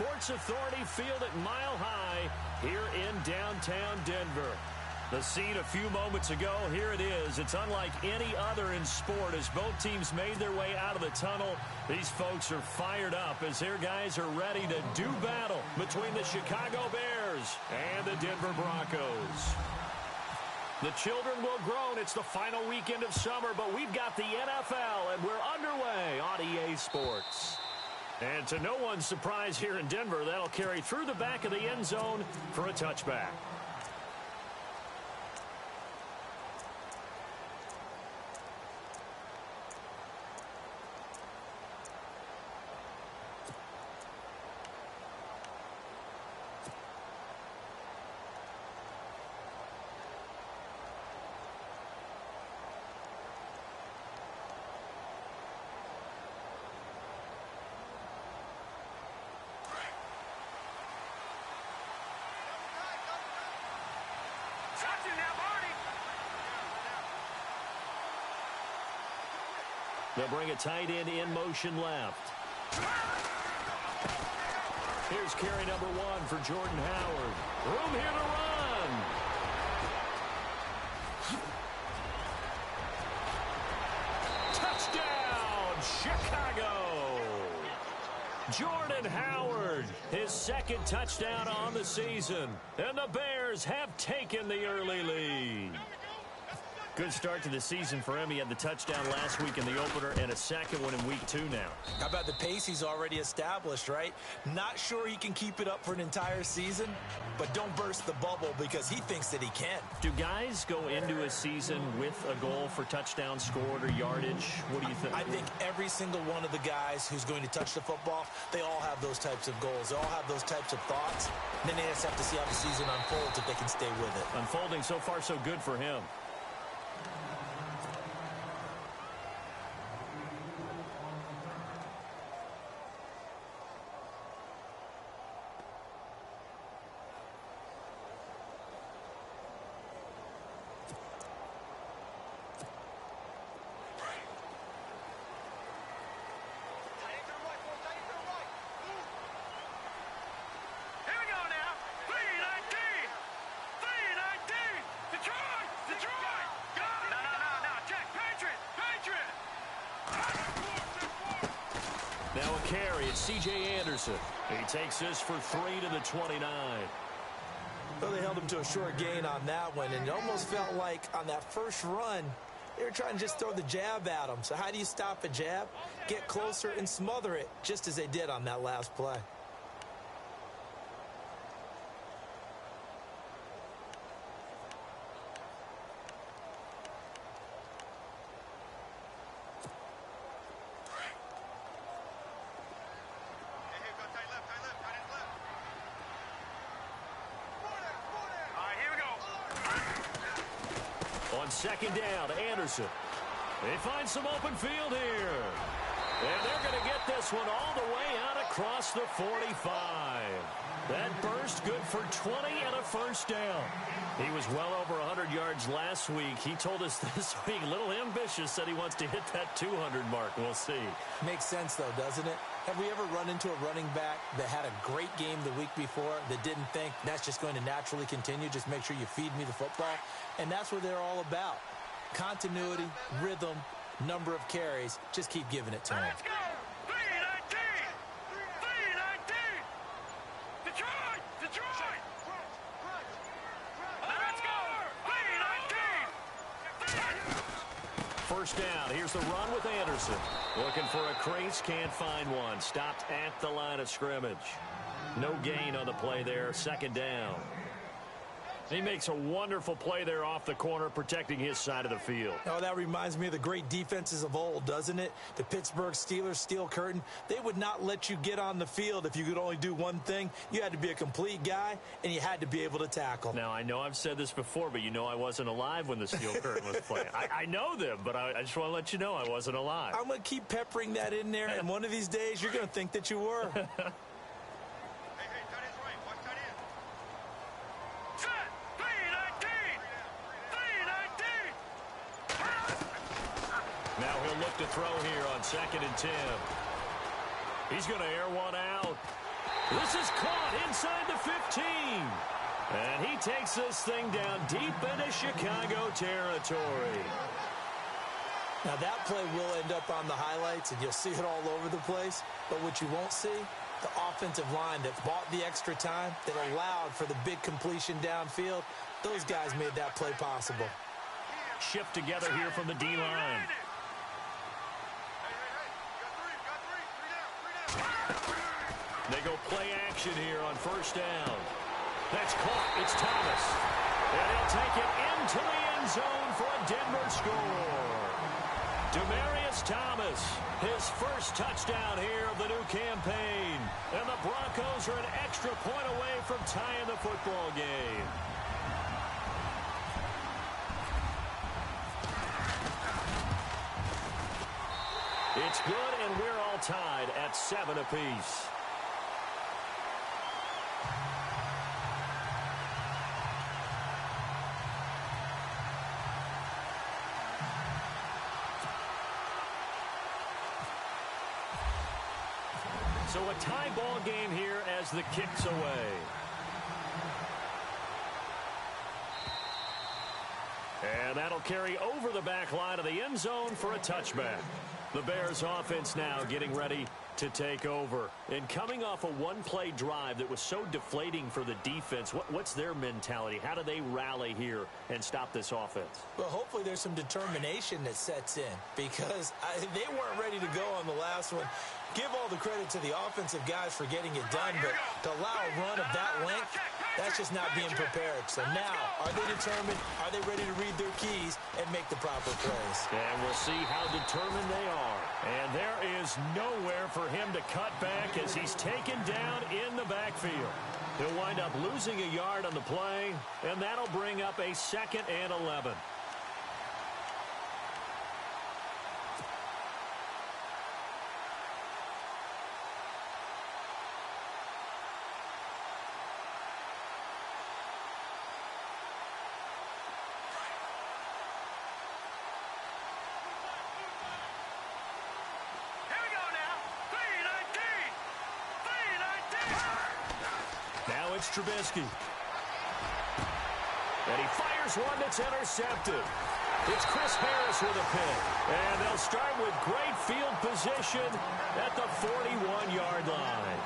Sports Authority Field at Mile High here in downtown Denver. The scene a few moments ago, here it is. It's unlike any other in sport as both teams made their way out of the tunnel. These folks are fired up as their guys are ready to do battle between the Chicago Bears and the Denver Broncos. The children will groan. It's the final weekend of summer, but we've got the NFL, and we're underway on EA Sports. And to no one's surprise here in Denver, that'll carry through the back of the end zone for a touchback. They'll bring a tight end in motion left. Here's carry number 1 for Jordan Howard. Room here to run. Touchdown, Chicago. Jordan Howard, his second touchdown on the season. And the Bears have taken the early lead. Good start to the season for him. He had the touchdown last week in the opener and a second one in week 2 now. How about the pace he's already established, right? Not sure he can keep it up for an entire season, but don't burst the bubble because he thinks that he can. Do guys go into a season with a goal for touchdowns scored or yardage? What do you think? I think every single one of the guys who's going to touch the football, they all have those types of goals. They all have those types of thoughts. And then they just have to see how the season unfolds if they can stay with it. Unfolding so far so good for him. Now a carry, it's C.J. Anderson. He takes this for 3 to the 29. Well, they held him to a short gain on that one, and it almost felt like on that first run, they were trying to just throw the jab at him. So how do you stop a jab? Get closer and smother it, just as they did on that last play. Second down, Anderson. They find some open field here. And they're going to get this one all the way out across the 45. That burst good for 20 and a first down. He was well over 100 yards last week. He told us this week, a little ambitious, said he wants to hit that 200 mark. We'll see. Makes sense, though, doesn't it? Have we ever run into a running back that had a great game the week before that didn't think that's just going to naturally continue? Just make sure you feed me the football. And that's what they're all about. Continuity, rhythm, number of carries. Just keep giving it to him. Let's go! 319! 319! Detroit! Detroit! Let's go! 319! First down. Here's the run with Anderson. Looking for a crease. Can't find one. Stopped at the line of scrimmage. No gain on the play there. Second down. He makes a wonderful play there off the corner, protecting his side of the field. Oh, that reminds me of the great defenses of old, doesn't it? The Pittsburgh Steelers steel curtain. They would not let you get on the field if you could only do one thing. You had to be a complete guy, and you had to be able to tackle. Now, I know I've said this before, but you know I wasn't alive when the steel curtain was playing. I know them, but I just want to let you know I wasn't alive. I'm going to keep peppering that in there, and one of these days you're going to think that you were. To throw here on 2nd and 10. He's going to air one out. This is caught inside the 15. And he takes this thing down deep into Chicago territory. Now that play will end up on the highlights, and you'll see it all over the place. But what you won't see, the offensive line that bought the extra time, that allowed for the big completion downfield, those guys made that play possible. Shift together here from the D-line. They go play action here on first down. That's caught. It's Thomas. And he'll take it into the end zone for a Denver score. Demaryius Thomas, his first touchdown here of the new campaign. And the Broncos are an extra point away from tying the football game. It's good, and we're all tied at 7 apiece. So a tie ball game here as the kick's away. And that'll carry over the back line of the end zone for a touchback. The Bears offense now getting ready to take over. And coming off a one-play drive that was so deflating for the defense, what's their mentality? How do they rally here and stop this offense? Well, hopefully there's some determination that sets in, because they weren't ready to go on the last one. Give all the credit to the offensive guys for getting it done, but to allow a run of that length, that's just not being prepared. So now, are they determined? Are they ready to read their keys and make the proper plays? And we'll see how determined they are. And there is nowhere for him to cut back as he's taken down in the backfield. He'll wind up losing a yard on the play, and that'll bring up a 2nd and 11. It's Trubisky. And he fires one that's intercepted. It's Chris Harris with a pick. And they'll start with great field position at the 41-yard line.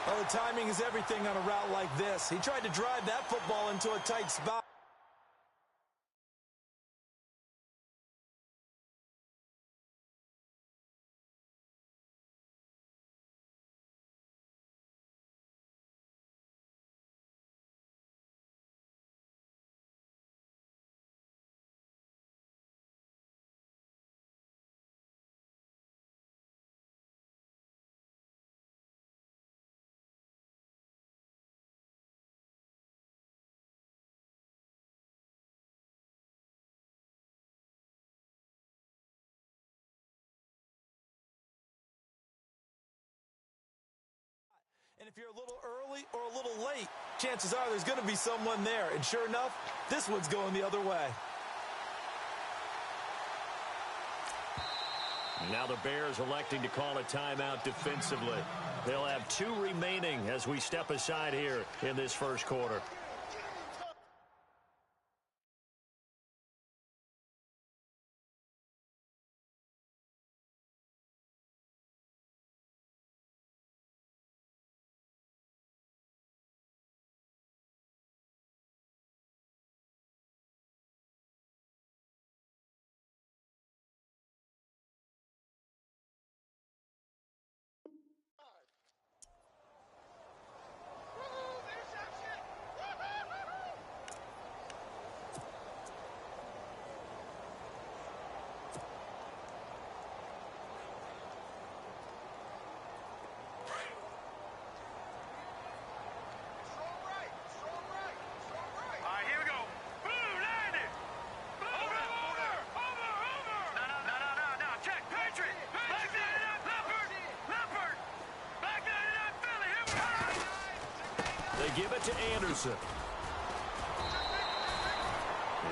Well, the timing is everything on a route like this. He tried to drive that football into a tight spot. And if you're a little early or a little late, chances are there's going to be someone there. And sure enough, this one's going the other way. Now the Bears electing to call a timeout defensively. They'll have 2 remaining as we step aside here in this first quarter. Give it to Anderson.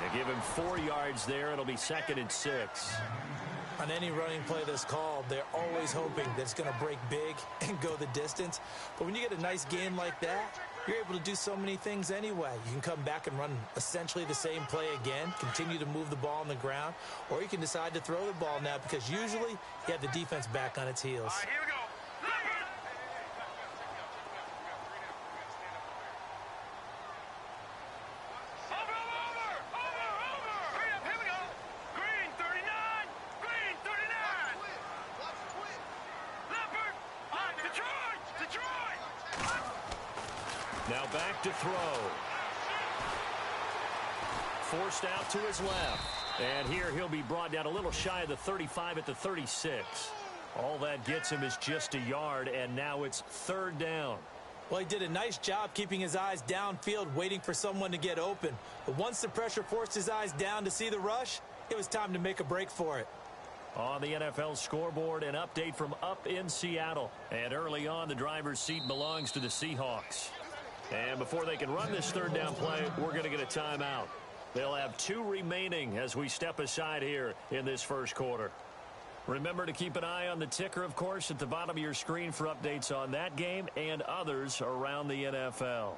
They give him 4 yards there. It'll be 2nd and 6. On any running play that's called, they're always hoping that it's going to break big and go the distance. But when you get a nice game like that, you're able to do so many things anyway. You can come back and run essentially the same play again, continue to move the ball on the ground, or you can decide to throw the ball now because usually you have the defense back on its heels. All right, here we go. Over. Hurry up, here we go. Green 39. Green 39. Leopard. All right, Detroit. Now back to throw. Forced out to his left. And here he'll be brought down a little shy of the 35 at the 36. All that gets him is just a yard, and now it's third down. Well, he did a nice job keeping his eyes downfield, waiting for someone to get open. But once the pressure forced his eyes down to see the rush, it was time to make a break for it. On the NFL scoreboard, an update from up in Seattle. And early on, the driver's seat belongs to the Seahawks. And before they can run this third down play, we're going to get a timeout. They'll have 2 remaining as we step aside here in this first quarter. Remember to keep an eye on the ticker, of course, at the bottom of your screen for updates on that game and others around the NFL.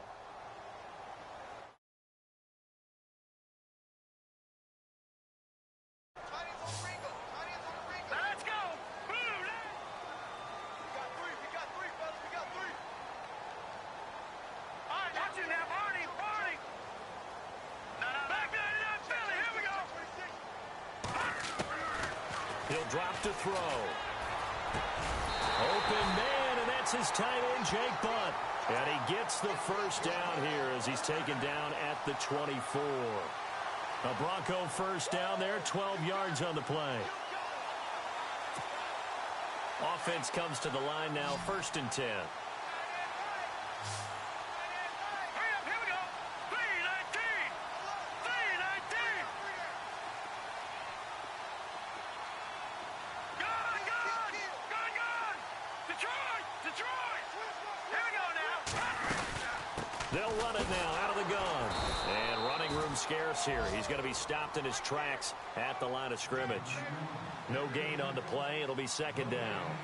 Let's go. Blue. We got three, fellas. We got three. All right, watch it now, Barney. No. Back there, Philly. Here we go. He'll drop to throw. Open man, and that's his tight end, Jake Butt. And he gets the first down here as he's taken down at the 24. A Bronco first down there, 12 yards on the play. Offense comes to the line now, 1st and 10. Hurry up, here we go. 319. 319. Gun. Detroit. Here we go now. They'll run it now out of the gun. And running room scarce here. He's going to be stopped in his tracks at the line of scrimmage. No gain on the play. It'll be 2nd down.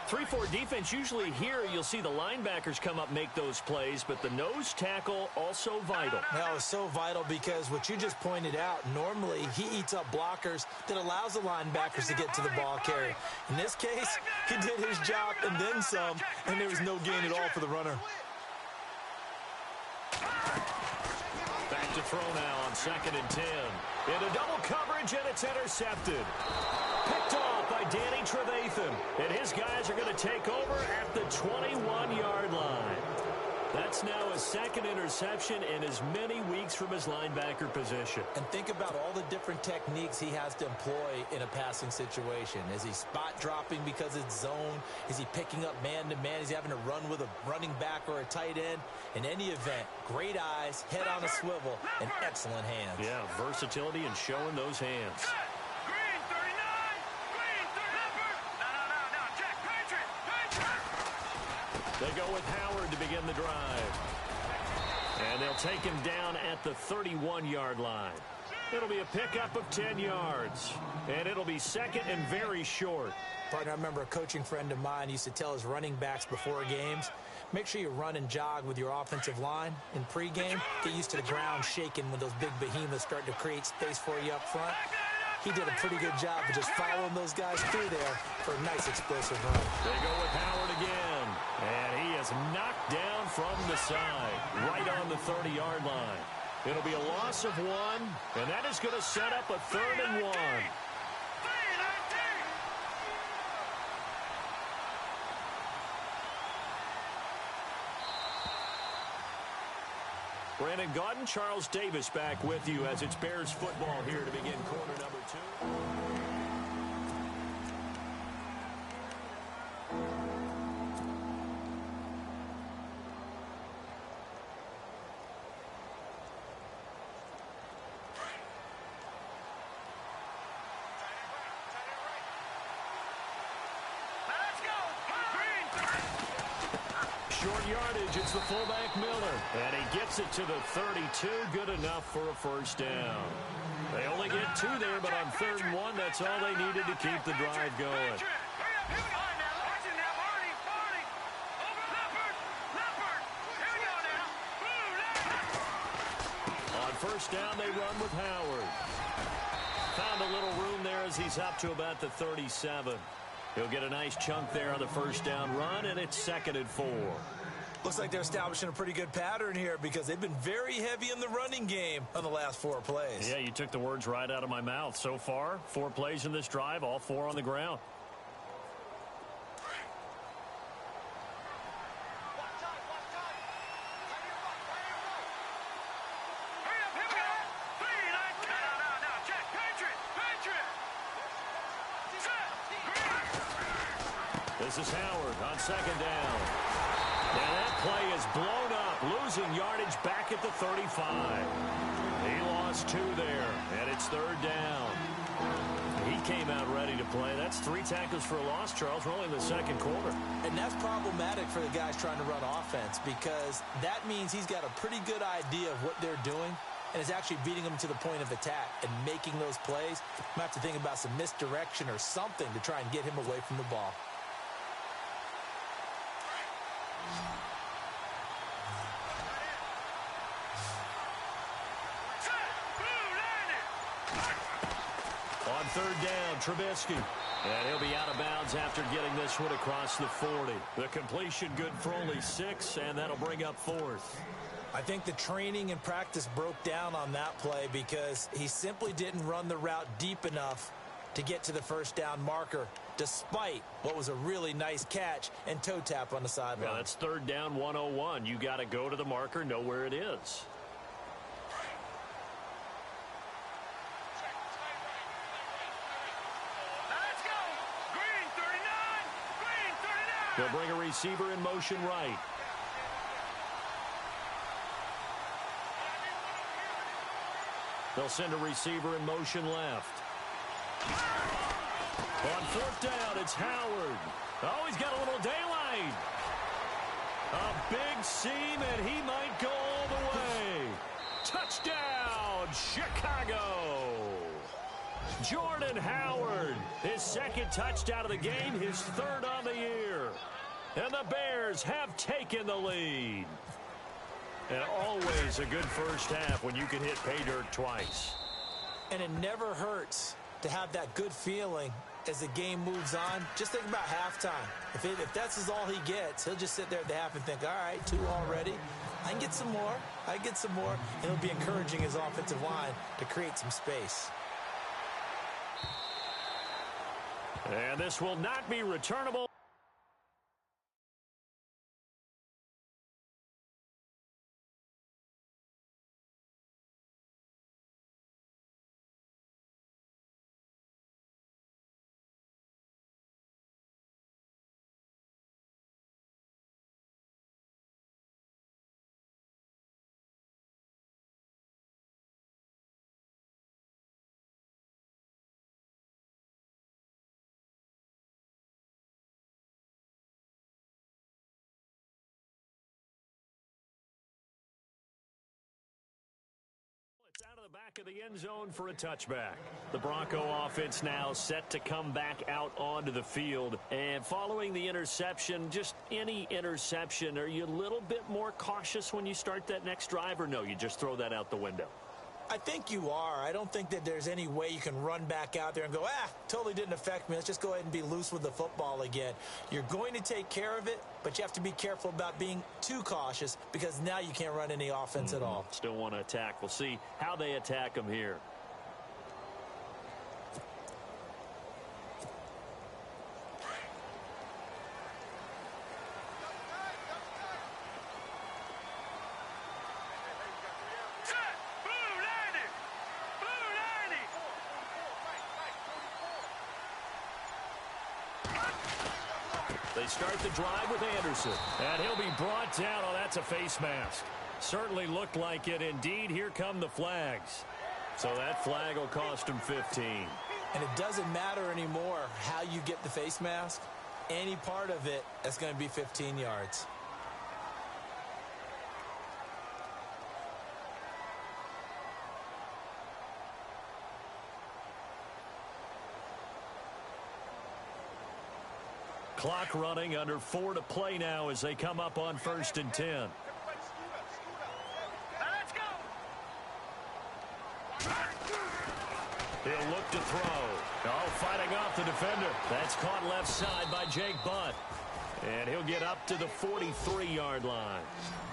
3-4 defense, usually here you'll see the linebackers come up make those plays, but the nose tackle also vital. That was so vital because what you just pointed out, normally he eats up blockers that allows the linebackers to get to the ball carrier. In this case, he did his job and then some, and there was no gain at all for the runner. Back to throw now on 2nd and 10. Into double coverage, and it's intercepted. Picked off by Danny Trevathan. And his guys are going to take over at the 21-yard line. That's now a 2nd interception in as many weeks from his linebacker position. And think about all the different techniques he has to employ in a passing situation. Is he spot dropping because it's zone? Is he picking up man-to-man? Is he having to run with a running back or a tight end? In any event, great eyes, head on a swivel, and excellent hands. Yeah, versatility and showing those hands. Green 39. Green 30. No. Jack, Patriot. They go with Howard to begin the drive. And they'll take him down at the 31-yard line. It'll be a pickup of 10 yards. And it'll be 2nd and very short. Partner, I remember a coaching friend of mine used to tell his running backs before games, make sure you run and jog with your offensive line in pregame. Get used to the ground shaking when those big behemoths start to create space for you up front. He did a pretty good job of just following those guys through there for a nice explosive run. They go with Howard again. And he is knocked down from the side, right on the 30-yard line. It'll be a loss of 1, and that is going to set up a 3rd and 1. Brandon Gaudin, Charles Davis back with you as it's Bears football here to begin quarter number 2. Short yardage, it's the fullback Miller. And he gets it to the 32, good enough for a 1st down. They only get 2 there, but on 3rd and 1, that's all they needed to keep the drive going. On 1st down, they run with Howard. Found a little room there as he's up to about the 37. He'll get a nice chunk there on the 1st down run, and it's 2nd and 4. Looks like they're establishing a pretty good pattern here because they've been very heavy in the running game on the last 4 plays. Yeah, you took the words right out of my mouth. So far, 4 plays in this drive, all 4 on the ground. This is Howard on 2nd down. And that play is blown up, losing yardage back at the 35. He lost 2 there, and it's 3rd down. He came out ready to play. That's 3 tackles for a loss, Charles. We're only in the 2nd quarter. And that's problematic for the guys trying to run offense because that means he's got a pretty good idea of what they're doing and is actually beating them to the point of attack and making those plays. Might have to think about some misdirection or something to try and get him away from the ball. On 3rd down, Trubisky. And he'll be out of bounds after getting this one across the 40. The completion good for only 6, and that'll bring up 4th. I think the training and practice broke down on that play because he simply didn't run the route deep enough to get to the 1st down marker, despite what was a really nice catch and toe tap on the sideline. Yeah, that's 3rd down 101. You got to go to the marker, know where it is. They'll bring a receiver in motion right. They'll send a receiver in motion left. On 4th down, it's Howard. Oh, he's got a little daylight. A big seam, and he might go all the way. Touchdown, Chicago. Jordan Howard, his 2nd touchdown of the game, his 3rd on the year. And the Bears have taken the lead. And always a good first half when you can hit pay dirt twice. And it never hurts to have that good feeling as the game moves on. Just think about halftime. If that's all he gets, he'll just sit there at the half and think, all right, 2 already. I can get some more. I can get some more. And he'll be encouraging his offensive line to create some space. And this will not be returnable. It's out of the back of the end zone for a touchback. The Bronco offense now set to come back out onto the field. And following the interception, just any interception, are you a little bit more cautious when you start that next drive, or no, you just throw that out the window? I think you are. I don't think that there's any way you can run back out there and go, totally didn't affect me. Let's just go ahead and be loose with the football again. You're going to take care of it, but you have to be careful about being too cautious because now you can't run any offense at all. Still want to attack. We'll see how they attack them here. They start the drive with Anderson. And he'll be brought down. Oh, that's a face mask. Certainly looked like it. Indeed, here come the flags. So that flag will cost him 15. And it doesn't matter anymore how you get the face mask. Any part of it, that's going to be 15 yards. Clock running, under 4 to play now as they come up on 1st and 10. Now let's go. He'll look to throw. Oh, fighting off the defender. That's caught left side by Jake Butt. And he'll get up to the 43-yard line.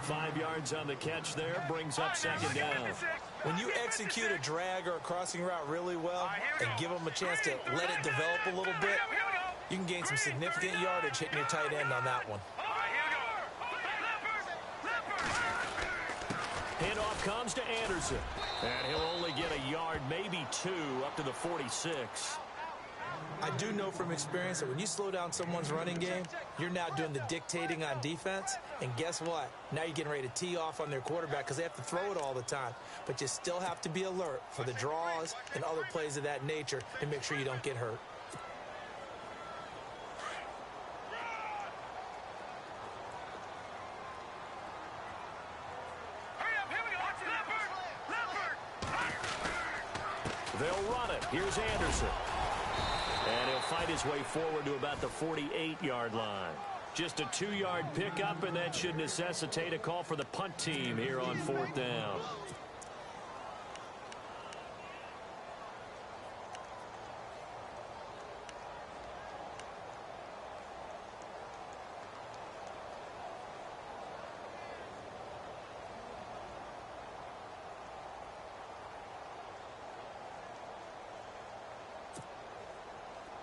5 yards on the catch there, brings up 2nd down. When you execute a drag or a crossing route really well and give them a chance to let it develop a little bit, you can gain some significant yardage hitting your tight end on that one. Handoff comes to Anderson. And he'll only get a yard, maybe 2, up to the 46. I do know from experience that when you slow down someone's running game, you're now doing the dictating on defense. And guess what? Now you're getting ready to tee off on their quarterback because they have to throw it all the time. But you still have to be alert for the draws and other plays of that nature to make sure you don't get hurt. They'll run it. Here's Anderson. And he'll fight his way forward to about the 48-yard line. Just a 2-yard pickup, and that should necessitate a call for the punt team here on 4th down.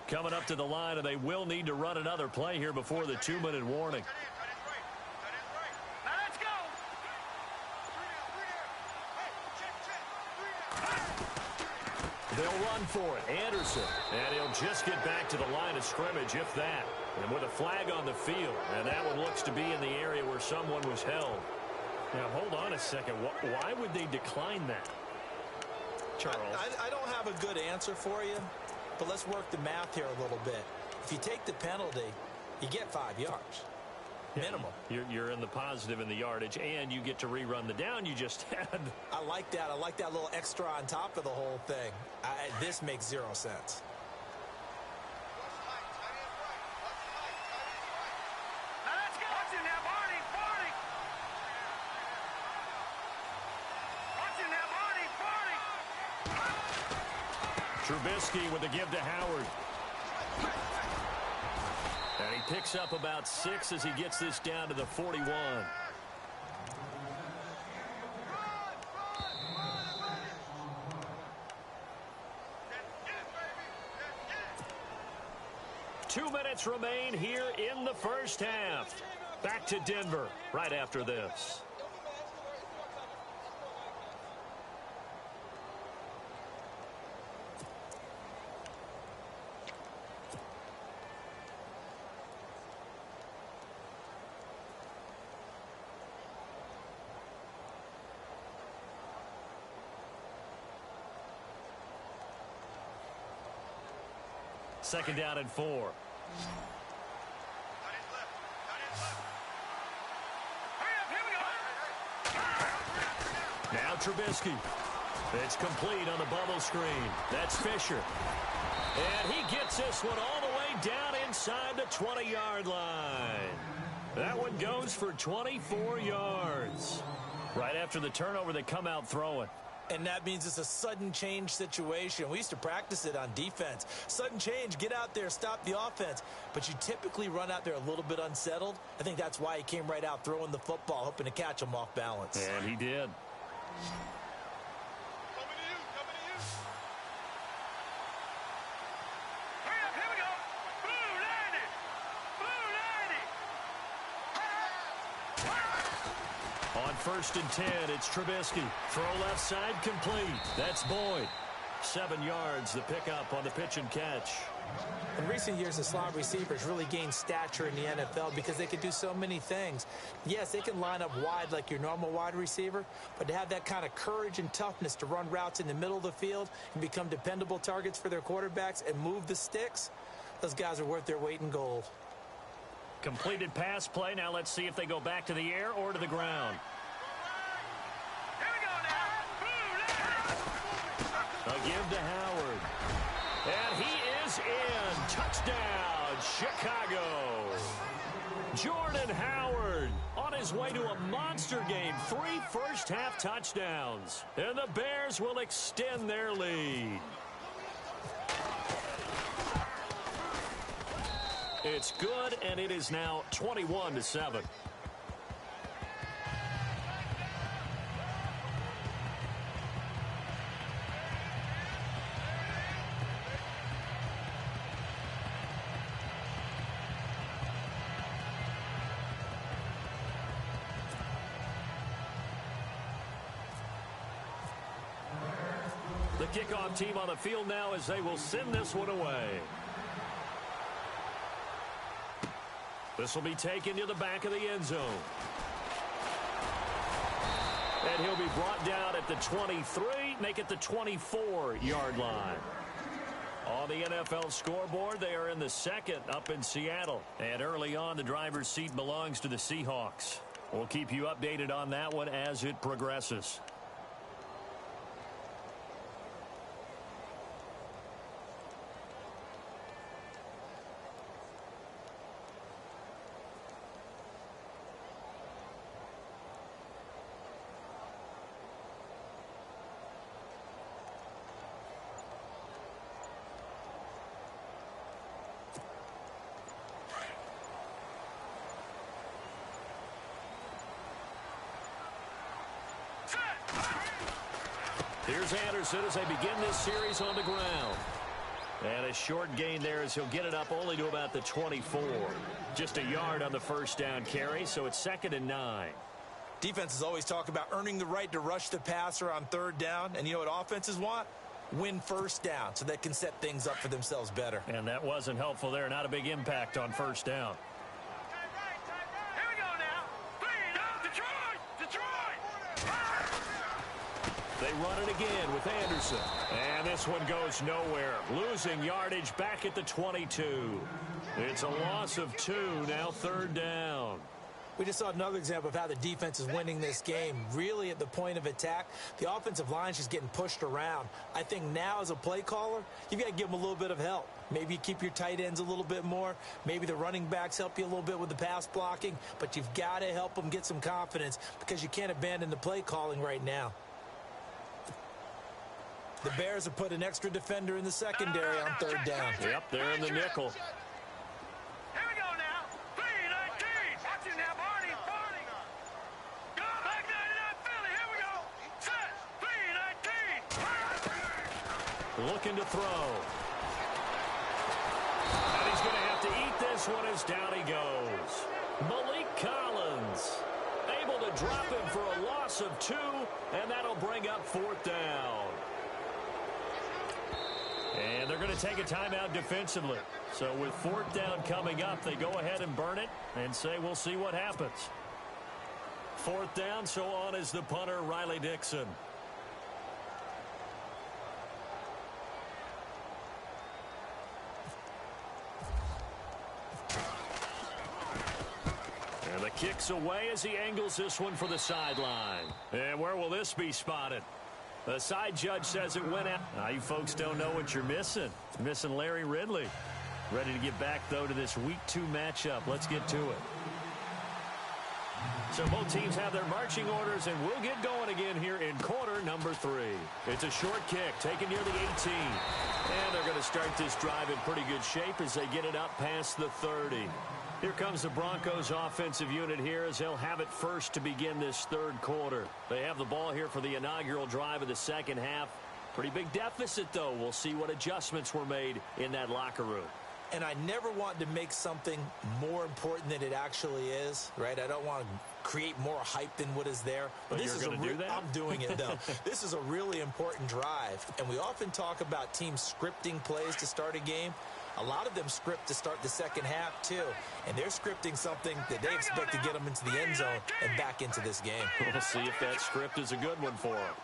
Coming up to the line, and they will need to run another play here before the 2-minute warning. Now let's go. They'll run for it. Anderson. And he'll just get back to the line of scrimmage, if that. And with a flag on the field. And that one looks to be in the area where someone was held. Now, hold on a second. Why would they decline that? Charles. I don't have a good answer for you. But let's work the math here a little bit. If you take the penalty, you get 5 yards. Minimum. You're in the positive in the yardage, and you get to rerun the down you just had. I like that. I like that little extra on top of the whole thing. This makes 0 sense. Now let's go. Watch it now, Barney. Watch it now, Barney. Trubisky with the give to Howard. And he picks up about 6 as he gets this down to the 41. Two minutes remain here in the first half. Back to Denver right after this. Second down and 4. Now Trubisky. It's complete on the bubble screen. That's Fisher. And he gets this one all the way down inside the 20-yard line. That one goes for 24 yards. Right after the turnover, they come out throwing. And that means it's a sudden change situation. We used to practice it on defense. Sudden change, get out there, stop the offense. But you typically run out there a little bit unsettled. I think that's why he came right out throwing the football, hoping to catch him off balance. And he did. On 1st and 10, it's Trubisky. Throw left side complete. That's Boyd. 7 yards, the pickup on the pitch and catch. In recent years, the slot receivers really gained stature in the NFL because they can do so many things. Yes, they can line up wide like your normal wide receiver, but to have that kind of courage and toughness to run routes in the middle of the field and become dependable targets for their quarterbacks and move the sticks, those guys are worth their weight in gold. Completed pass play. Now let's see if they go back to the air or to the ground. Here we go now. A give to Howard. And he is is in. Touchdown, Chicago. Jordan Howard on his way to a monster game. 3 first-half touchdowns. And the Bears will extend their lead. It's good, and it is now 21-7. The kickoff team on the field now as they will send this one away. This will be taken to the back of the end zone. And he'll be brought down at the 23, make it the 24-yard line. On the NFL scoreboard, they are in the second up in Seattle. And early on, the driver's seat belongs to the Seahawks. We'll keep you updated on that one as it progresses. Here's Anderson as they begin this series on the ground. And a short gain there as he'll get it up only to about the 24. Just a yard on the first down carry, so it's 2nd and 9. Defenses always talk about earning the right to rush the passer on 3rd down. And you know what offenses want? Win first down so they can set things up for themselves better. And that wasn't helpful there. Not a big impact on first down. Here we go now. Bring it up, Detroit! Detroit! They run it again with Anderson. And this one goes nowhere. Losing yardage back at the 22. It's a loss of 2, now 3rd down. We just saw another example of how the defense is winning this game. Really at the point of attack, the offensive line is just getting pushed around. I think now as a play caller, you've got to give them a little bit of help. Maybe you keep your tight ends a little bit more. Maybe the running backs help you a little bit with the pass blocking. But you've got to help them get some confidence because you can't abandon the play calling right now. The Bears have put an extra defender in the secondary on 3rd down. Yep, they're in the nickel. Here we go now. 3-19. Watch it now, Barney. Go back 99 Philly. Here we go. Set. 3-19. Looking to throw. And he's going to have to eat this one as down he goes. Malik Collins able to drop him for a loss of 2, and that'll bring up 4th down. And they're going to take a timeout defensively. So with 4th down coming up, they go ahead and burn it and say we'll see what happens. 4th down, so on is the punter, Riley Dixon. And the kick's away as he angles this one for the sideline. And where will this be spotted? The side judge says it went out. Now, you folks don't know what you're missing. You're missing Larry Ridley. Ready to get back, though, to this Week 2 matchup. Let's get to it. So both teams have their marching orders, and we'll get going again here in quarter number 3. It's a short kick taken near the 18. And they're going to start this drive in pretty good shape as they get it up past the 30. Here comes the Broncos offensive unit here as they'll have it first to begin this 3rd quarter. They have the ball here for the inaugural drive of the 2nd half. Pretty big deficit, though. We'll see what adjustments were made in that locker room. And I never want to make something more important than it actually is, right? I don't want to create more hype than what is there. But this is do that? I'm doing it, though. This is a really important drive. And we often talk about teams scripting plays to start a game. A lot of them script to start the 2nd half, too. And they're scripting something that they expect to get them into the end zone and back into this game. We'll see if that script is a good one for them.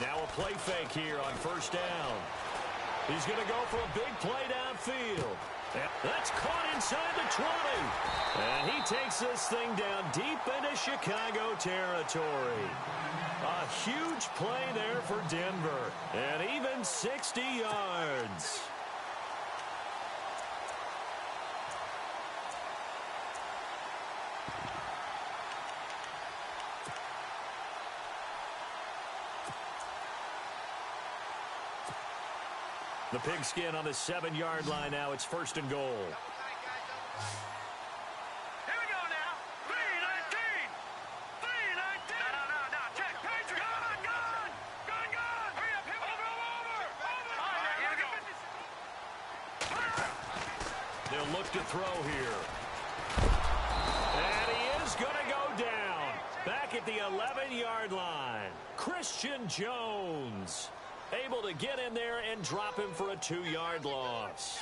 Now a play fake here on 1st down. He's going to go for a big play downfield. That's caught inside the 20. And he takes this thing down deep into Chicago territory. A huge play there for Denver. And even 60 yards. The pigskin on the 7-yard line now. It's 1st and goal. Here we go now. 3-19. 3-19. No. Check. Patriot. Gun. Hurry up. Over. All right, here we go. They'll look to throw here. And he is going to go down. Back at the 11-yard line. Christian Jones able to get in there and drop him for a 2-yard loss.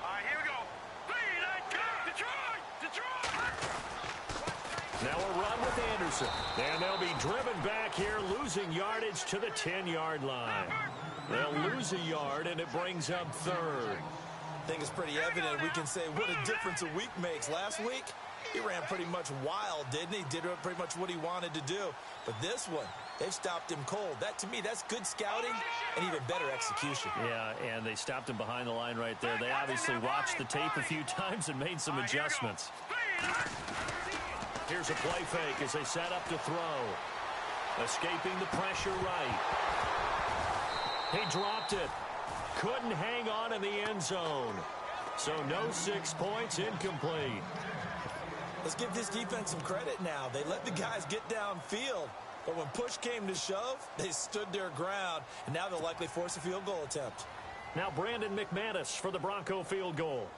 All right, here we go. 3-19. Detroit. Now a run with Anderson. And they'll be driven back here, losing yardage to the 10-yard line. They'll lose a yard, and it brings up 3rd. I think it's pretty evident. We can say what a difference a week makes. Last week, he ran pretty much wild, didn't he? Did pretty much what he wanted to do. But this one, they've stopped him cold. That, to me, that's good scouting and even better execution. Yeah, and they stopped him behind the line right there. They obviously watched the tape a few times and made some adjustments. Here's a play fake as they set up to throw. Escaping the pressure right. He dropped it. Couldn't hang on in the end zone. So no 6 points, incomplete. Let's give this defense some credit now. They let the guys get downfield. But when push came to shove, they stood their ground. And now they'll likely force a field goal attempt. Now Brandon McManus for the Bronco field goal.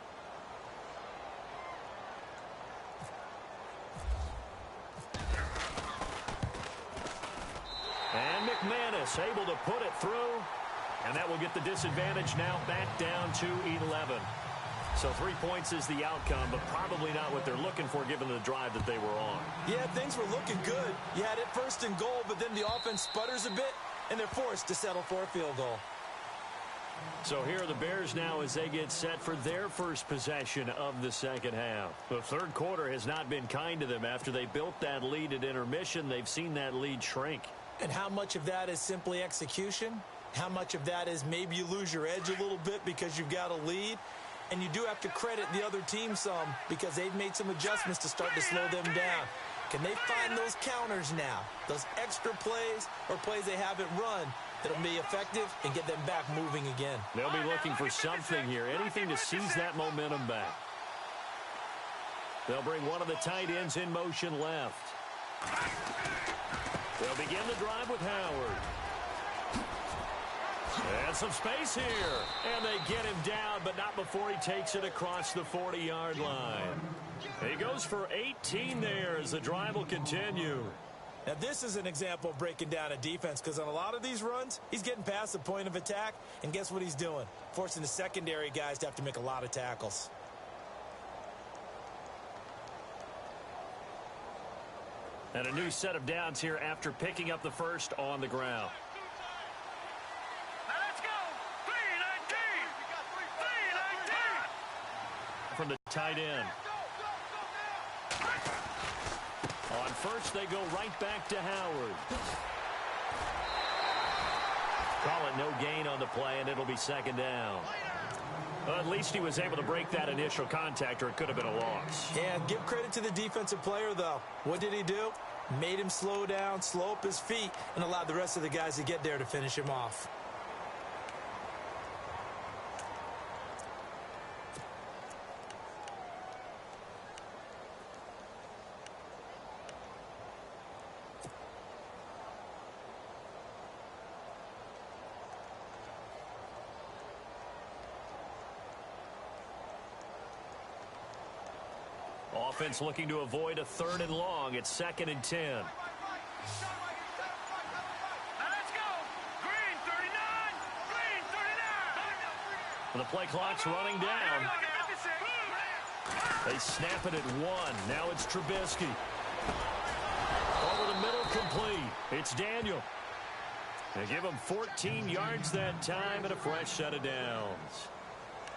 And McManus able to put it through. And that will get the disadvantage now back down to 11. So 3 points is the outcome, but probably not what they're looking for given the drive that they were on. Yeah, things were looking good. You had it 1st and goal, but then the offense sputters a bit, and they're forced to settle for a field goal. So here are the Bears now as they get set for their first possession of the second half. The 3rd quarter has not been kind to them. After they built that lead at intermission, they've seen that lead shrink. And how much of that is simply execution? How much of that is maybe you lose your edge a little bit because you've got a lead? And you do have to credit the other team some because they've made some adjustments to start to slow them down. Can they find those counters now? Those extra plays or plays they haven't run that'll be effective and get them back moving again. They'll be looking for something here, anything to seize that momentum back. They'll bring one of the tight ends in motion left. They'll begin the drive with Howard. And some space here. And they get him down, but not before he takes it across the 40-yard line. He goes for 18 there as the drive will continue. Now, this is an example of breaking down a defense because on a lot of these runs, he's getting past the point of attack, and guess what he's doing? Forcing the secondary guys to have to make a lot of tackles. And a new set of downs here after picking up the first on the ground. Now let's go. 3-19. From the tight end. On first, they go right back to Howard. Call it no gain on the play, and it'll be 2nd down. Well, at least he was able to break that initial contact, or it could have been a loss. Yeah, give credit to the defensive player, though. What did he do? Made him slow down, slow up his feet, and allowed the rest of the guys to get there to finish him off. Offense looking to avoid a 3rd and long. It's 2nd and 10. Now let's go. Green 39. Green 39. The play clock's running down. They snap it at 1. Now it's Trubisky. Over the middle incomplete. It's Daniel. They give him 14 yards that time and a fresh set of downs.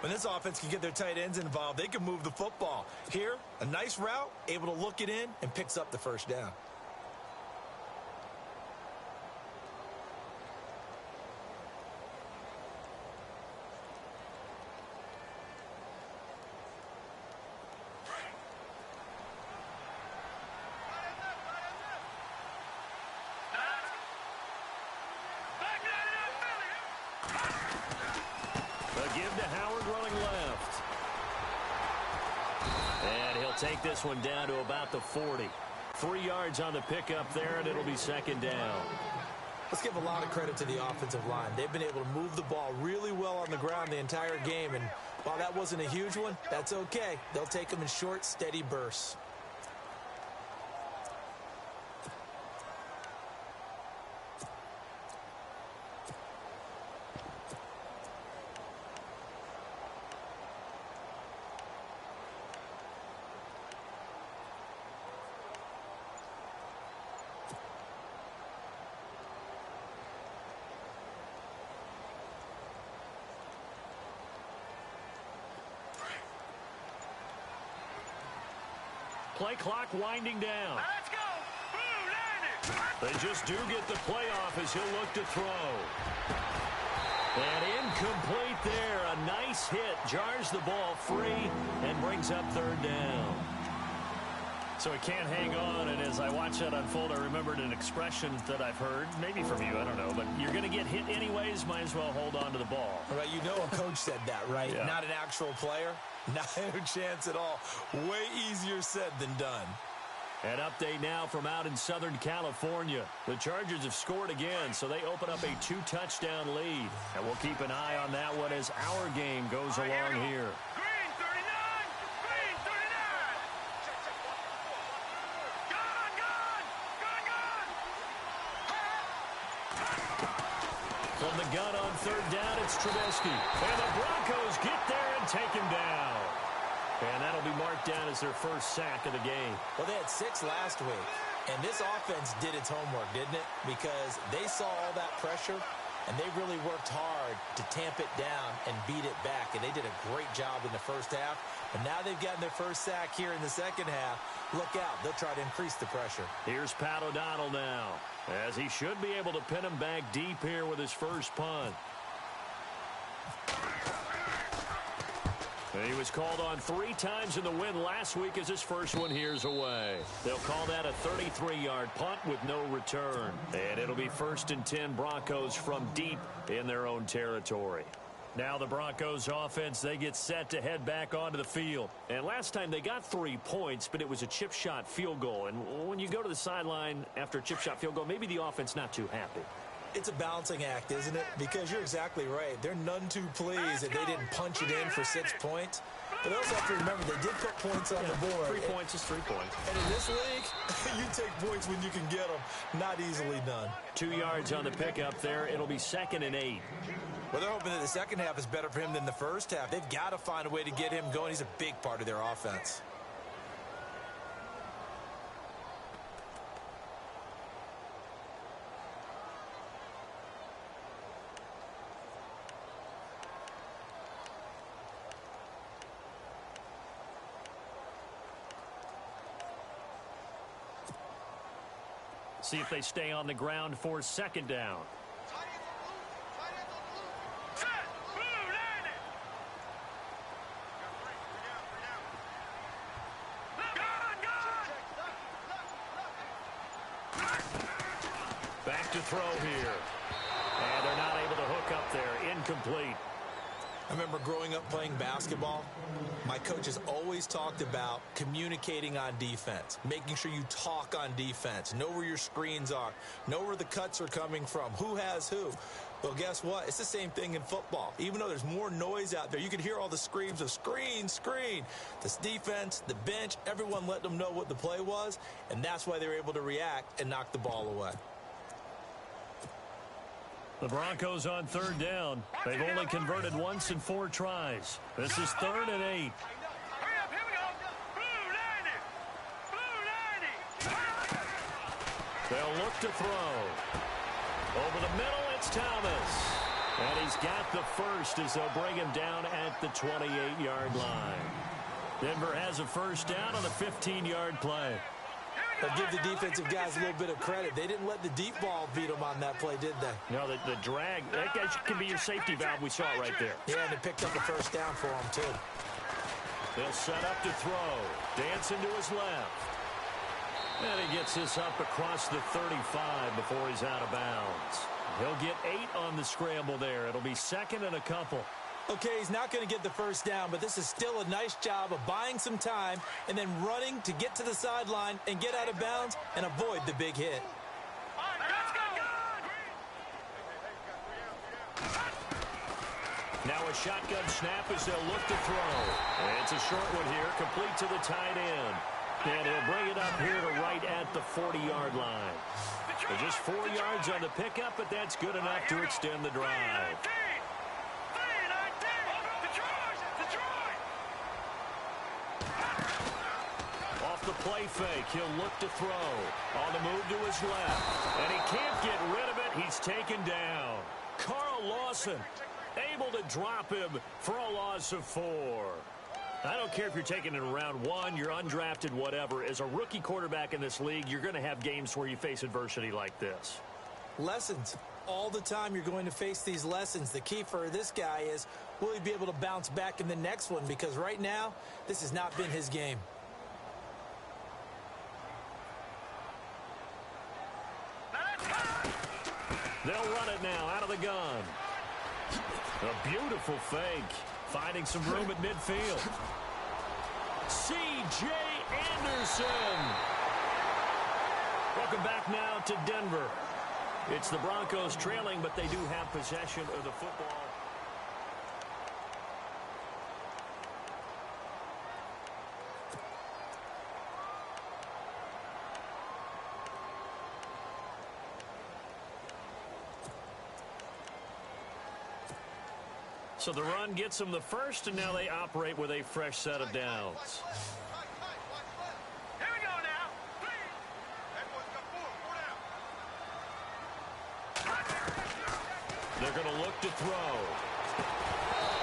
When this offense can get their tight ends involved, they can move the football. Here, a nice route, able to look it in, and picks up the first down. Take this one down to about the 40. 3 yards on the pickup there, and it'll be second down. Let's give a lot of credit to the offensive line. They've been able to move the ball really well on the ground the entire game, and while that wasn't a huge one, that's okay. They'll take them in short, steady bursts. Play clock winding down. Let's go. They just do get the playoff as he'll look to throw. And incomplete there. A nice hit. Jars the ball free and brings up third down. So he can't hang on, and as I watch that unfold, I remembered an expression that I've heard, maybe from you, I don't know, but you're going to get hit anyways, might as well hold on to the ball. All right, you know a coach said that, right? Yeah. Not an actual player. Not a chance at all. Way easier said than done. An update now from out in Southern California. The Chargers have scored again, so they open up a 2-touchdown lead. And we'll keep an eye on that one as our game goes along here. Green 39. Green 39. Gone, gone. Gone, gone. From the gun on third down, it's Trubisky. And the Broncos get there and take him down. And that'll be marked down as their first sack of the game. Well, they had 6 last week, and this offense did its homework, didn't it? Because they saw all that pressure, and they really worked hard to tamp it down and beat it back, and they did a great job in the first half. But now they've gotten their first sack here in the second half. Look out. They'll try to increase the pressure. Here's Pat O'Donnell now, as he should be able to pin him back deep here with his first punt. He was called on 3 times in the win last week as his first one here's away. They'll call that a 33-yard punt with no return. And it'll be 1st and 10 Broncos from deep in their own territory. Now the Broncos offense, they get set to head back onto the field. And last time they got 3 points, but it was a chip shot field goal. And when you go to the sideline after a chip shot field goal, maybe the offense not too happy. It's a balancing act, isn't it? Because you're exactly right. They're none too pleased that they didn't punch it in for 6 points. But they also have to remember they did put points on the board. 3 points is 3 points. And in this league, you take points when you can get them. Not easily done. 2 yards on the pickup there. It'll be 2nd and 8. Well, they're hoping that the second half is better for him than the first half. They've got to find a way to get him going. He's a big part of their offense. See if they stay on the ground for 2nd down. Set. Blue, landing. Gone, gone. Back to throw here. And they're not able to hook up there. Incomplete. I remember growing up playing basketball. My coaches always talked about communicating on defense, making sure you talk on defense, know where your screens are, know where the cuts are coming from, who has who. Well, guess what? It's the same thing in football. Even though there's more noise out there, you can hear all the screams of screen, screen. This defense, the bench, everyone let them know what the play was, and that's why they were able to react and knock the ball away. The Broncos on 3rd down. They've only converted once in 4 tries. This is 3rd and 8. Hurry up, here we go. Blue, landing. Blue, landing. They'll look to throw. Over the middle, it's Thomas. And he's got the first as they'll bring him down at the 28-yard line. Denver has a first down on the 15-yard play. I'll give the defensive guys a little bit of credit. They didn't let the deep ball beat them on that play, did they? No, the drag, that guy can be your safety valve. We saw it right there. Yeah, and they picked up the first down for him, too. They'll set up to throw. Dancing to his left. And he gets this up across the 35 before he's out of bounds. He'll get 8 on the scramble there. It'll be second and a couple. Okay, he's not going to get the first down, but this is still a nice job of buying some time and then running to get to the sideline and get out of bounds and avoid the big hit. Now a shotgun snap as they'll look to throw. It's a short one here, complete to the tight end. And he'll bring it up here to right at the 40-yard line. They're just 4 yards on the pickup, but that's good enough to extend the drive. Off the play fake, he'll look to throw. On the move to his left. And he can't get rid of it. He's taken down. Carl Lawson able to drop him for a loss of 4. I don't care if you're taking it in round 1, you're undrafted, whatever. As a rookie quarterback in this league, you're going to have games where you face adversity like this. Lessons. All the time you're going to face these lessons. The key for this guy is, will he be able to bounce back in the next one? Because right now, this has not been his game. They'll run it now out of the gun. A beautiful fake. Finding some room at midfield. C.J. Anderson. Welcome back now to Denver. It's the Broncos trailing, but they do have possession of the football. So the run gets them the first, and now they operate with a fresh set of downs. Here we go now. They're going to look to throw.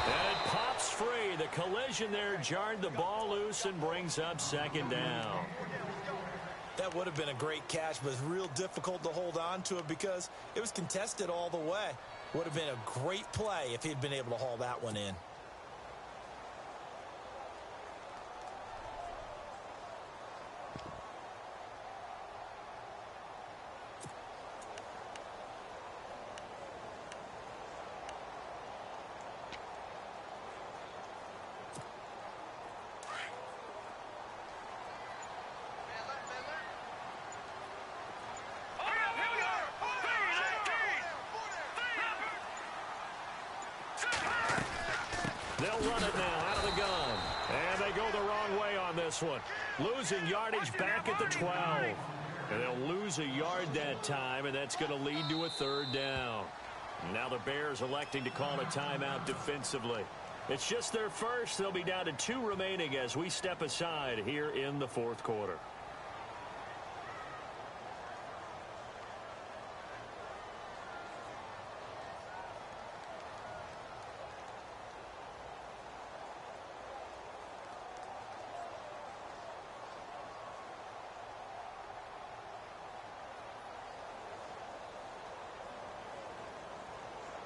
And it pops free. The collision there jarred the ball loose and brings up second down. That would have been a great catch, but it's real difficult to hold on to it because it was contested all the way. Would have been a great play if he'd been able to haul that one in. They'll run it now out of the gun. And they go the wrong way on this one. Losing yardage back at the 12. And they'll lose a yard that time, and that's going to lead to a third down. Now the Bears electing to call a timeout defensively. It's just their first. They'll be down to 2 remaining as we step aside here in the fourth quarter.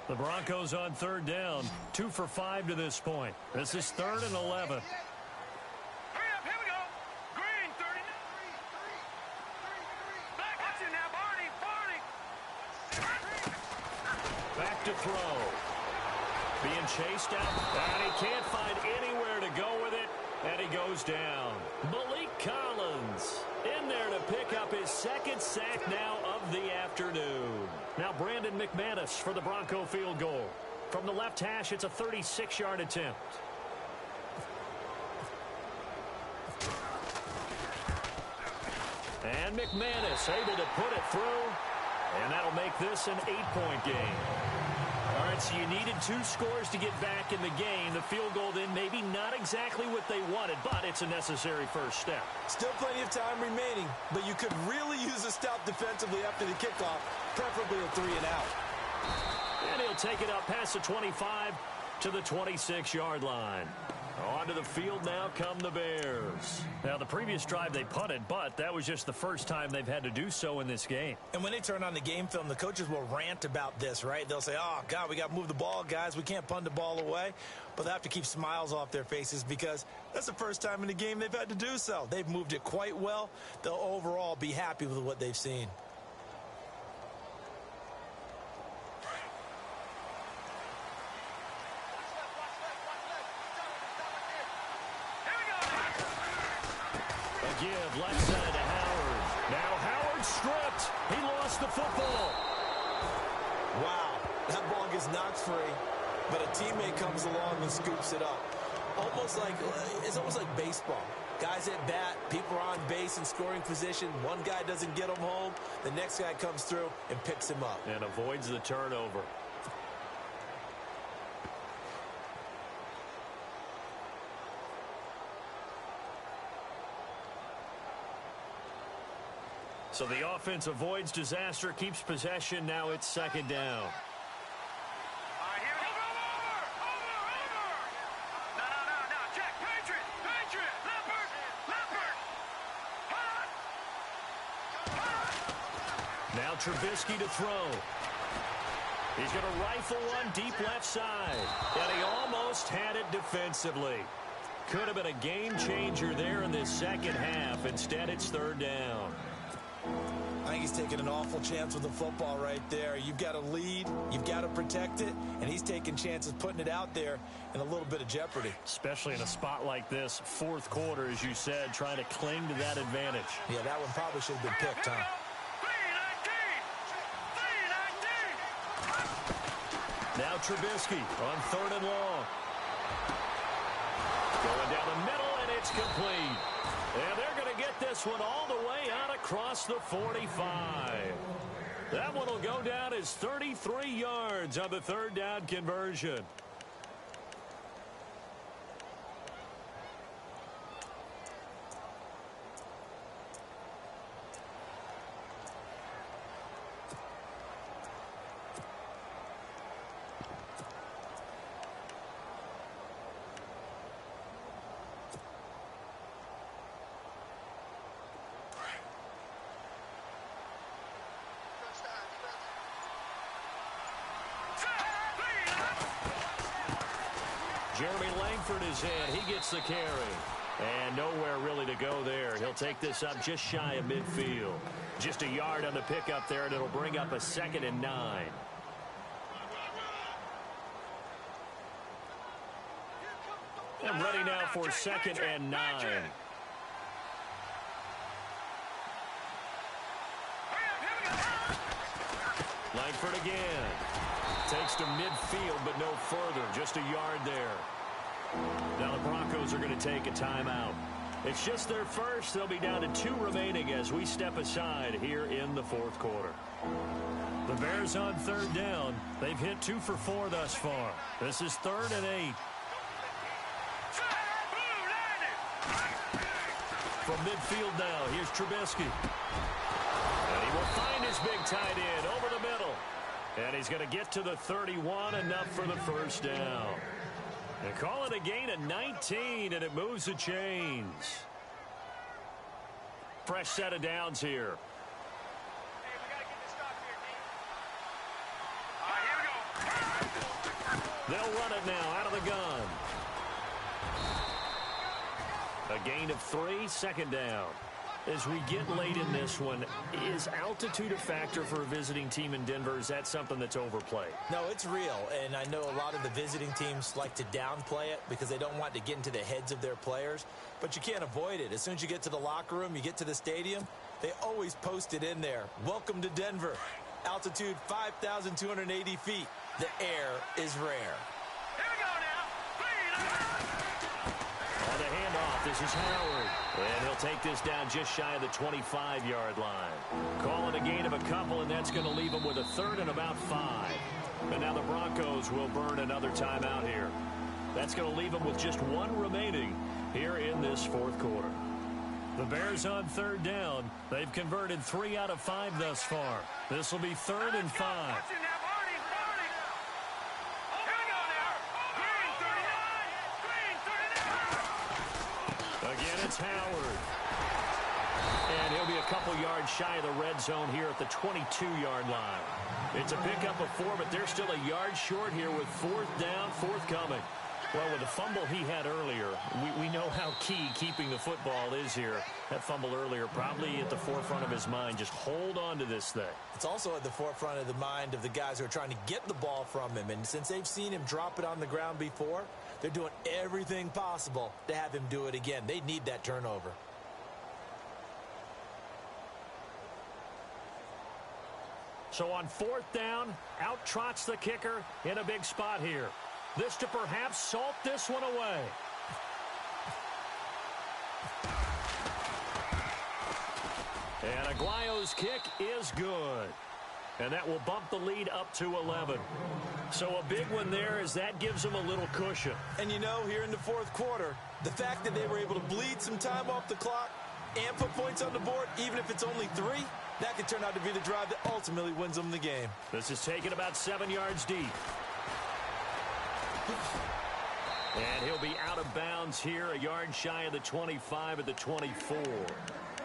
The Broncos on third down, 2 for 5 to this point. This is 3rd and 11. Hurry up, here we go. Green, 30. Back, watch it now, Barney. Back to throw. Being chased out, and he can't find anywhere to go with it, and he goes down. Malik Collins in there to pick up his 2nd sack now of the afternoon. Now Brandon McManus for the Bronco field goal. From the left hash, it's a 36-yard attempt. And McManus able to put it through, and that'll make this an 8-point game. All right, So you needed 2 scores to get back in the game. The field goal then maybe not exactly what they wanted, but it's a necessary first step. Still plenty of time remaining, but you could really use a stop defensively after the kickoff, preferably a 3-and-out. And he'll take it up past the 25 to the 26-yard line. Onto the field now come the Bears. Now, the previous drive they punted, but that was just the first time they've had to do so in this game. And when they turn on the game film, the coaches will rant about this, right? They'll say, oh, God, we got to move the ball, guys. We can't punt the ball away. But they have to keep smiles off their faces because that's the first time in the game they've had to do so. They've moved it quite well. They'll overall be happy with what they've seen. Give left side to Howard. Now Howard stripped. He lost the football. Wow, that ball gets knocked free, but a teammate comes along and scoops it up. It's almost like baseball. Guys at bat, people are on base in scoring position. One guy doesn't get him home. The next guy comes through and picks him up. And avoids the turnover. So the offense avoids disaster, keeps possession. Now it's second down. All right, here we go. Over. No. Check. Patriot. Leopard. Hut. Now Trubisky to throw. He's going to rifle one deep left side. And he almost had it defensively. Could have been a game changer there in this second half. Instead, it's third down. I think he's taking an awful chance with the football right there. You've got to lead, you've got to protect it, and he's taking chances putting it out there in a little bit of jeopardy. Especially in a spot like this, fourth quarter, as you said, trying to cling to that advantage. Yeah, that one probably should have been picked, huh? 3-19. Now Trubisky on third and long. Going down the middle, and it's complete. And they're going to get this one all the way out across the 45. That one will go down as 33 yards on the third down conversion. Jeremy Langford is in. He gets the carry. And nowhere really to go there. He'll take this up just shy of midfield. Just a yard on the pickup there, and it'll bring up a 2nd and 9. And ready now for 2nd and 9. Langford again. Takes to midfield, but no further. Just a yard there. Now the Broncos are going to take a timeout. It's just their first. They'll be down to 2 remaining as we step aside here in the fourth quarter. The Bears on third down. They've hit 2 for 4 thus far. This is 3rd and 8. From midfield now, here's Trubisky. And he will find his big tight end over the middle. And he's going to get to the 31, enough for the first down. And call it a gain of 19, and it moves the chains. Fresh set of downs here. Hey, we got to get this stop here, D. All right, here we go. They'll run it now out of the gun. A gain of 3, 2nd down. As we get late in this one, is altitude a factor for a visiting team in Denver? Is that something that's overplayed? No, it's real, and I know a lot of the visiting teams like to downplay it because they don't want to get into the heads of their players, but you can't avoid it. As soon as you get to the locker room, you get to the stadium, they always post it in there. Welcome to Denver. Altitude 5,280 feet. The air is rare. Here we go now. On the handoff, this is Howard. And he'll take this down just shy of the 25-yard line. Calling a gain of a couple, and that's going to leave him with a 3rd and about 5. And now the Broncos will burn another timeout here. That's going to leave them with just one remaining here in this fourth quarter. The Bears on third down. They've converted 3 out of 5 thus far. This will be 3rd and 5. Again, it's Howard. And he'll be a couple yards shy of the red zone here at the 22-yard line. It's a pickup of 4, but they're still a yard short here with 4th down, forthcoming. Well, with the fumble he had earlier, we know how key keeping the football is here. That fumble earlier probably at the forefront of his mind. Just hold on to this thing. It's also at the forefront of the mind of the guys who are trying to get the ball from him. And since they've seen him drop it on the ground before, they're doing everything possible to have him do it again. They need that turnover. So on 4th down, out trots the kicker in a big spot here. This to perhaps salt this one away. And Aguayo's kick is good. And that will bump the lead up to 11. So a big one there as that gives them a little cushion. And you know, here in the fourth quarter, the fact that they were able to bleed some time off the clock and put points on the board, even if it's only 3, that could turn out to be the drive that ultimately wins them the game. This is taken about 7 yards deep. And he'll be out of bounds here, a yard shy of the 25 at the 24.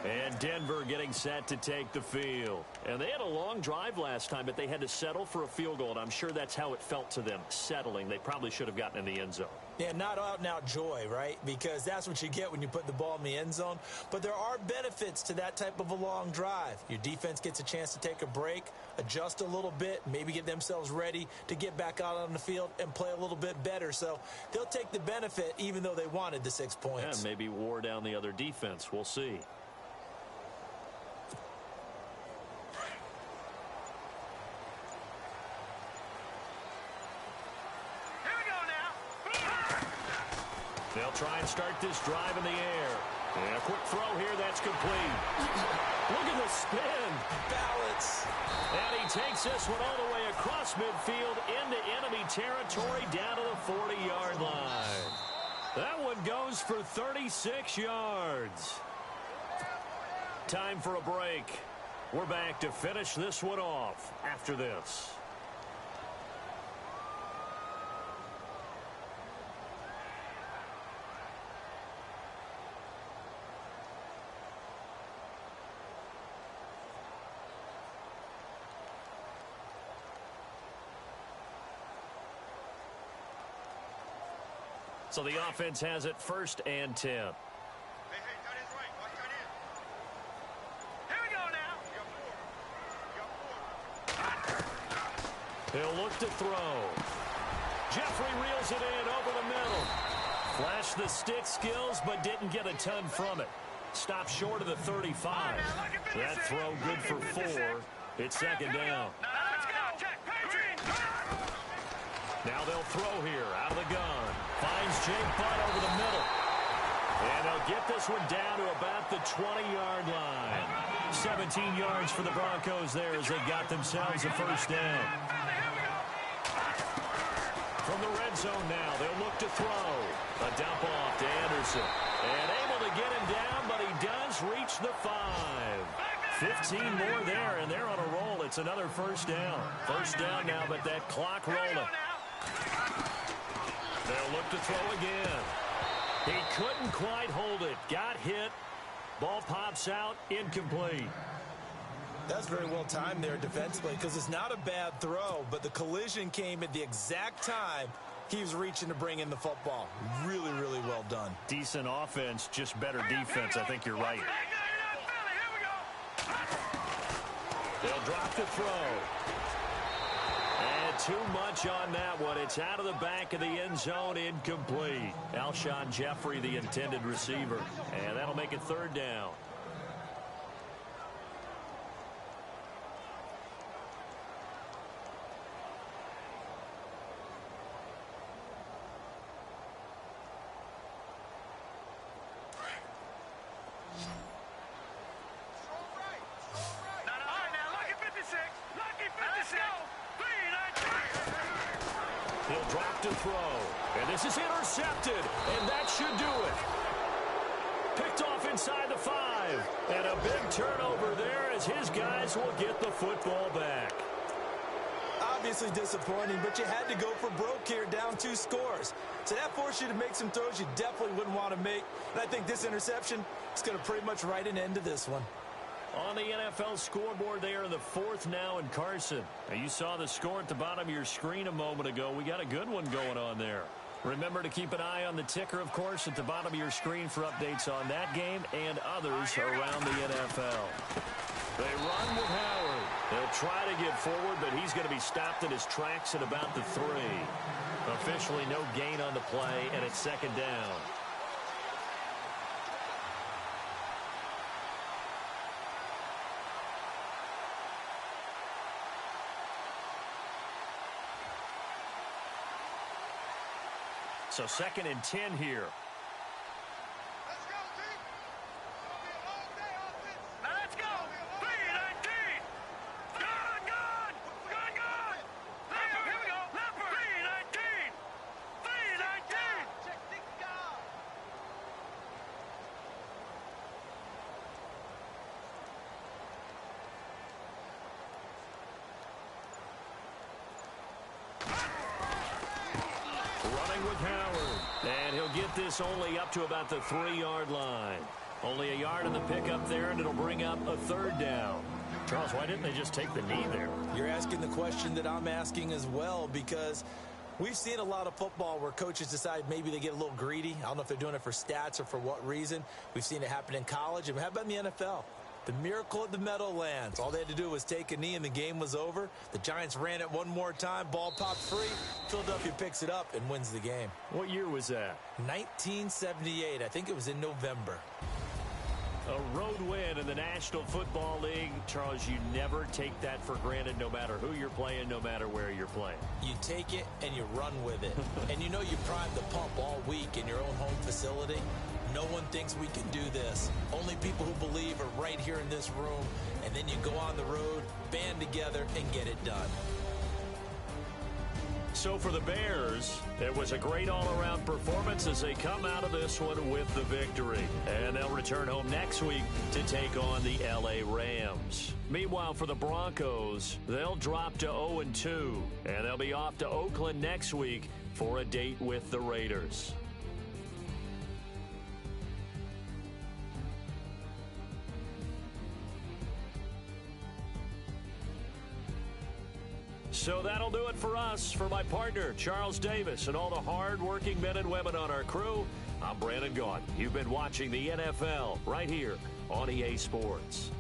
And Denver getting set to take the field. And they had a long drive last time, but they had to settle for a field goal, and I'm sure that's how it felt to them, settling. They probably should have gotten in the end zone. Yeah, not out-and-out joy, right? Because that's what you get when you put the ball in the end zone. But there are benefits to that type of a long drive. Your defense gets a chance to take a break, adjust a little bit, maybe get themselves ready to get back out on the field and play a little bit better. So they'll take the benefit even though they wanted the 6 points. Yeah, maybe wore down the other defense. We'll see. They'll try and start this drive in the air. And a quick throw here, that's complete. Look at the spin. Balance. And he takes this one all the way across midfield into enemy territory down to the 40-yard line. That one goes for 36 yards. Time for a break. We're back to finish this one off after this. So the offense has it 1st and 10. Hey, tight end's right. Watch tight end. Here we go now. You got 4. He'll look to throw. Jeffrey reels it in over the middle. Flashed the stick skills, but didn't get a ton from it. Stopped short of the 35. That throw good for 4. It's 2nd down. Let's go. Check. Now they'll throw here out of the gun. Finds Jake Butt over the middle. And they'll get this one down to about the 20-yard line. 17 yards for the Broncos there as they got themselves a 1st down. From the red zone now, they'll look to throw. A dump off to Anderson. And able to get him down, but he does reach the 5. 15 more there, and they're on a roll. It's another 1st down. 1st down now, but that clock rolling. They'll look to throw again. He couldn't quite hold it. Got hit. Ball pops out. Incomplete. That's very well timed there defensively because it's not a bad throw, but the collision came at the exact time he was reaching to bring in the football. Really, really well done. Decent offense, just better defense. I think you're right. They'll drop the throw. And too much on that one. It's out of the back of the end zone, incomplete. Alshon Jeffrey, the intended receiver. And that'll make it 3rd down. He'll drop to throw. And this is intercepted. And that should do it. Picked off inside the 5. And a big turnover there as his guys will get the football back. Obviously disappointing, but you had to go for broke here, down 2 scores. So that forced you to make some throws you definitely wouldn't want to make. And I think this interception is going to pretty much write an end to this one. On the NFL scoreboard there in the 4th now in Carson. Now you saw the score at the bottom of your screen a moment ago. We got a good one going on there. Remember to keep an eye on the ticker, of course, at the bottom of your screen for updates on that game and others around the NFL. They run with Howard. They'll try to get forward, but he's going to be stopped in his tracks at about the 3. Officially no gain on the play, and it's 2nd down. So 2nd and 10 here. Let's go, team. It's gonna be a long day offense. Now let's go. 3-19. Gun. Leopard, here we go. Leopard. 3-19. Check the guard. Running with Howard. And he'll get this only up to about the 3-yard line. Only a yard in the pickup there, and it'll bring up a 3rd down. Charles, why didn't they just take the knee there? You're asking the question that I'm asking as well, because we've seen a lot of football where coaches decide maybe they get a little greedy. I don't know if they're doing it for stats or for what reason. We've seen it happen in college. And how about in the NFL? The miracle of the Meadowlands. All they had to do was take a knee and the game was over. The Giants ran it one more time. Ball popped free. Philadelphia picks it up and wins the game. What year was that? 1978. I think it was in November. A road win in the National Football League. Charles, you never take that for granted no matter who you're playing, no matter where you're playing. You take it and you run with it. And you know you primed the pump all week in your own home facility. No one thinks we can do this. Only people who believe are right here in this room. And then you go on the road, band together, and get it done. So for the Bears, it was a great all-around performance as they come out of this one with the victory. And they'll return home next week to take on the L.A. Rams. Meanwhile, for the Broncos, they'll drop to 0-2. And they'll be off to Oakland next week for a date with the Raiders. So that'll do it for us. For my partner, Charles Davis, and all the hard-working men and women on our crew, I'm Brandon Gaudin. You've been watching the NFL right here on EA Sports.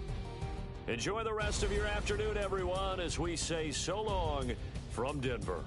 Enjoy the rest of your afternoon, everyone, as we say so long from Denver.